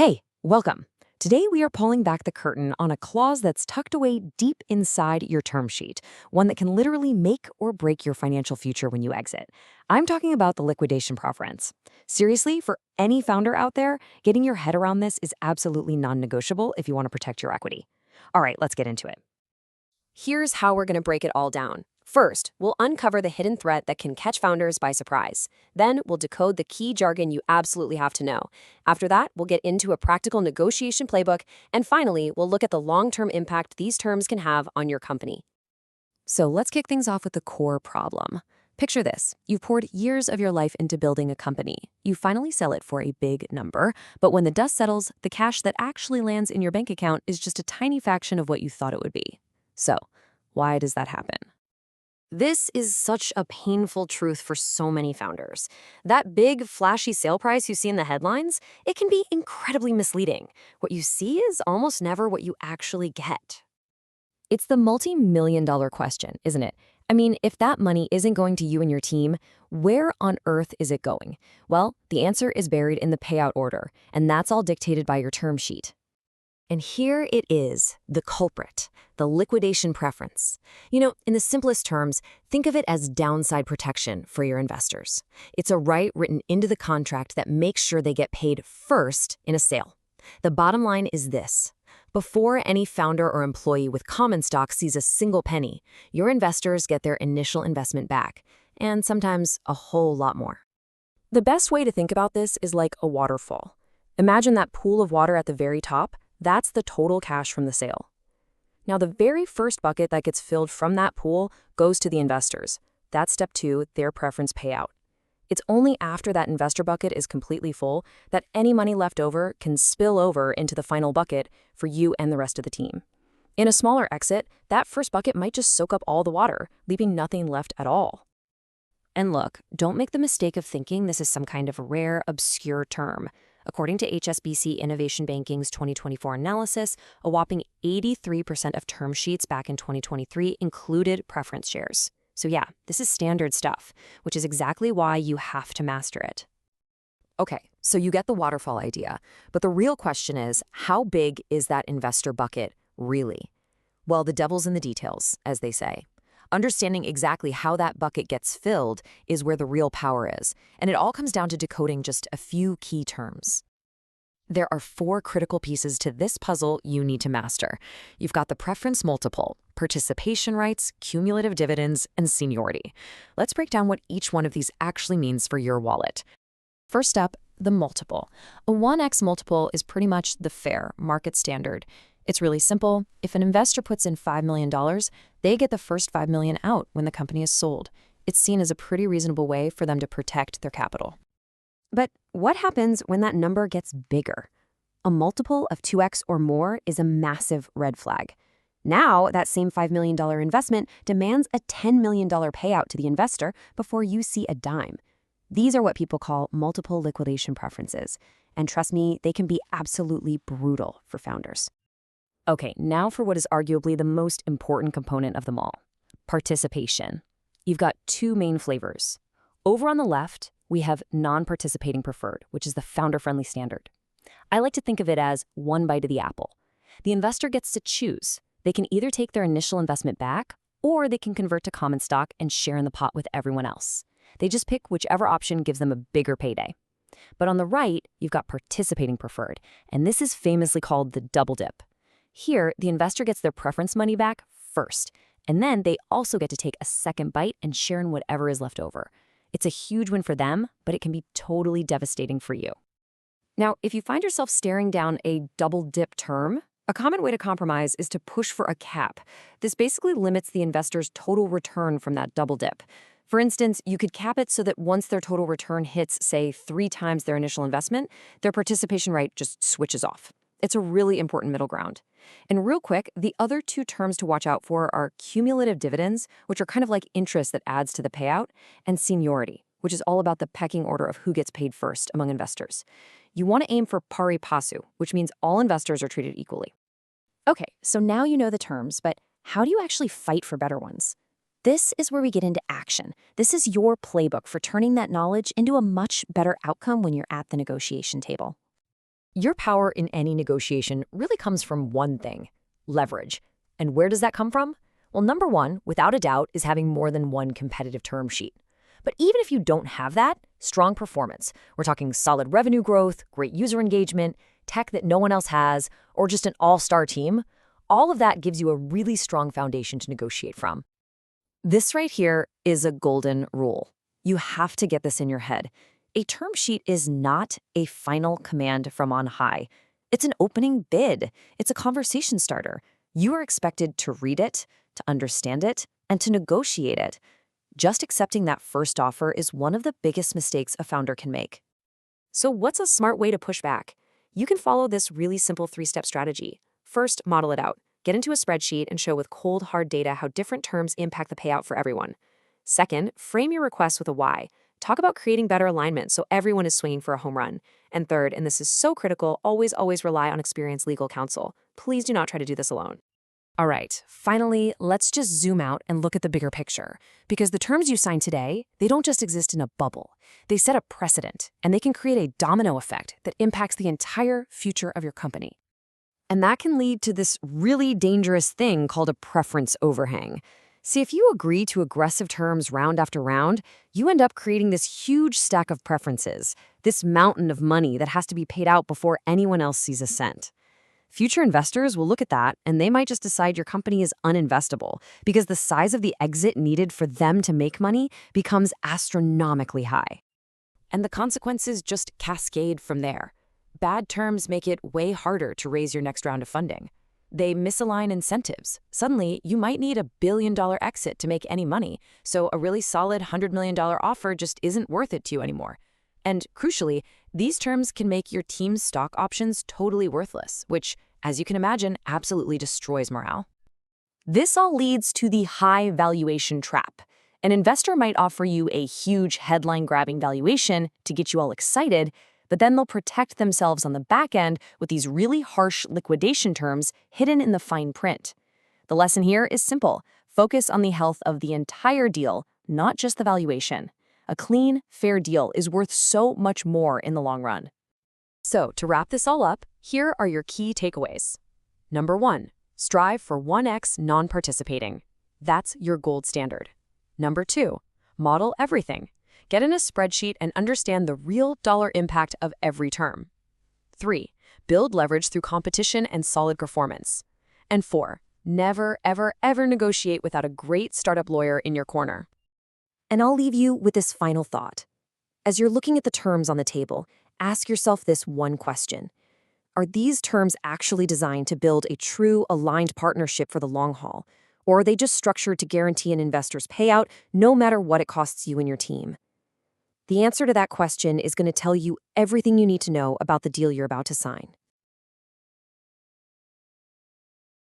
Hey, welcome. Today we are pulling back the curtain on a clause that's tucked away deep inside your term sheet, one that can literally make or break your financial future when you exit. I'm talking about the liquidation preference. Seriously, for any founder out there, getting your head around this is absolutely non-negotiable if you want to protect your equity. All right, let's get into it. Here's how we're going to break it all down. First, we'll uncover the hidden threat that can catch founders by surprise. Then, we'll decode the key jargon you absolutely have to know. After that, we'll get into a practical negotiation playbook. And finally, we'll look at the long-term impact these terms can have on your company. So let's kick things off with the core problem. Picture this. You've poured years of your life into building a company. You finally sell it for a big number, but when the dust settles, the cash that actually lands in your bank account is just a tiny fraction of what you thought it would be. So, why does that happen? This is such a painful truth for so many founders. That big, flashy sale price you see in the headlines, it can be incredibly misleading. What you see is almost never what you actually get. It's the multi-million-dollar question, isn't it? I mean, if that money isn't going to you and your team, where on earth is it going? Well, the answer is buried in the payout order, and that's all dictated by your term sheet. And here it is, the culprit, the liquidation preference. In the simplest terms, think of it as downside protection for your investors. It's a right written into the contract that makes sure they get paid first in a sale. The bottom line is this. Before any founder or employee with common stock sees a single penny, your investors get their initial investment back, and sometimes a whole lot more. The best way to think about this is like a waterfall. Imagine that pool of water at the very top. That's the total cash from the sale. Now, the very first bucket that gets filled from that pool goes to the investors. That's step 2, their preference payout. It's only after that investor bucket is completely full that any money left over can spill over into the final bucket for you and the rest of the team. In a smaller exit, that first bucket might just soak up all the water, leaving nothing left at all. And look, don't make the mistake of thinking this is some kind of rare, obscure term. According to HSBC Innovation Banking's 2024 analysis, a whopping 83% of term sheets back in 2023 included preference shares. So yeah, this is standard stuff, which is exactly why you have to master it. Okay, so you get the waterfall idea, but the real question is, how big is that investor bucket really? Well, the devil's in the details, as they say. Understanding exactly how that bucket gets filled is where the real power is, and it all comes down to decoding just a few key terms. There are 4 critical pieces to this puzzle you need to master. You've got the preference multiple, participation rights, cumulative dividends, and seniority. Let's break down what each one of these actually means for your wallet. First up, the multiple. A 1x multiple is pretty much the fair market standard. It's really simple. If an investor puts in $5 million, they get the first $5 million out when the company is sold. It's seen as a pretty reasonable way for them to protect their capital. But what happens when that number gets bigger? A multiple of 2x or more is a massive red flag. Now, that same $5 million investment demands a $10 million payout to the investor before you see a dime. These are what people call multiple liquidation preferences. And trust me, they can be absolutely brutal for founders. Okay, now for what is arguably the most important component of them all, participation. You've got 2 main flavors. Over on the left, we have non-participating preferred, which is the founder-friendly standard. I like to think of it as one bite of the apple. The investor gets to choose. They can either take their initial investment back, or they can convert to common stock and share in the pot with everyone else. They just pick whichever option gives them a bigger payday. But on the right, you've got participating preferred, and this is famously called the double dip. Here, the investor gets their preference money back first, and then they also get to take a second bite and share in whatever is left over. It's a huge win for them, but it can be totally devastating for you. Now, if you find yourself staring down a double dip term, a common way to compromise is to push for a cap. This basically limits the investor's total return from that double dip. For instance, you could cap it so that once their total return hits, say, 3 times their initial investment, their participation right just switches off. It's a really important middle ground. And real quick, the other 2 terms to watch out for are cumulative dividends, which are kind of like interest that adds to the payout, and seniority, which is all about the pecking order of who gets paid first among investors. You want to aim for pari passu, which means all investors are treated equally. Okay, so now you know the terms, but how do you actually fight for better ones? This is where we get into action. This is your playbook for turning that knowledge into a much better outcome when you're at the negotiation table. Your power in any negotiation really comes from one thing: leverage. And where does that come from? Well, number one, without a doubt, is having more than one competitive term sheet. But even if you don't have that, strong performance. We're talking solid revenue growth, great user engagement, tech that no one else has, or just an all-star team. All of that gives you a really strong foundation to negotiate from. This right here is a golden rule. You have to get this in your head. A term sheet is not a final command from on high. It's an opening bid. It's a conversation starter. You are expected to read it, to understand it, and to negotiate it. Just accepting that first offer is one of the biggest mistakes a founder can make. So what's a smart way to push back? You can follow this really simple 3-step strategy. First, model it out. Get into a spreadsheet and show with cold, hard data how different terms impact the payout for everyone. Second, frame your request with a why. Talk about creating better alignment so everyone is swinging for a home run. And third, and this is so critical, always rely on experienced legal counsel. Please do not try to do this alone. All right, finally, let's just zoom out and look at the bigger picture. Because the terms you sign today, they don't just exist in a bubble. They set a precedent, and they can create a domino effect that impacts the entire future of your company. And that can lead to this really dangerous thing called a preference overhang. See, if you agree to aggressive terms round after round, you end up creating this huge stack of preferences, this mountain of money that has to be paid out before anyone else sees a cent. Future investors will look at that and they might just decide your company is uninvestable because the size of the exit needed for them to make money becomes astronomically high. And the consequences just cascade from there. Bad terms make it way harder to raise your next round of funding. They misalign incentives. Suddenly, you might need $1 billion exit to make any money, so a really solid $100 million offer just isn't worth it to you anymore. And crucially, these terms can make your team's stock options totally worthless, which, as you can imagine, absolutely destroys morale. This all leads to the high valuation trap. An investor might offer you a huge headline-grabbing valuation to get you all excited, but then they'll protect themselves on the back end with these really harsh liquidation terms hidden in the fine print. The lesson here is simple. Focus on the health of the entire deal, not just the valuation. A clean, fair deal is worth so much more in the long run. So, to wrap this all up, here are your key takeaways. Number 1, strive for 1x non-participating. That's your gold standard. Number 2, model everything. Get in a spreadsheet and understand the real dollar impact of every term. 3, build leverage through competition and solid performance. And 4, never, ever negotiate without a great startup lawyer in your corner. And I'll leave you with this final thought. As you're looking at the terms on the table, ask yourself this one question. Are these terms actually designed to build a true aligned partnership for the long haul? Or are they just structured to guarantee an investor's payout no matter what it costs you and your team? The answer to that question is going to tell you everything you need to know about the deal you're about to sign.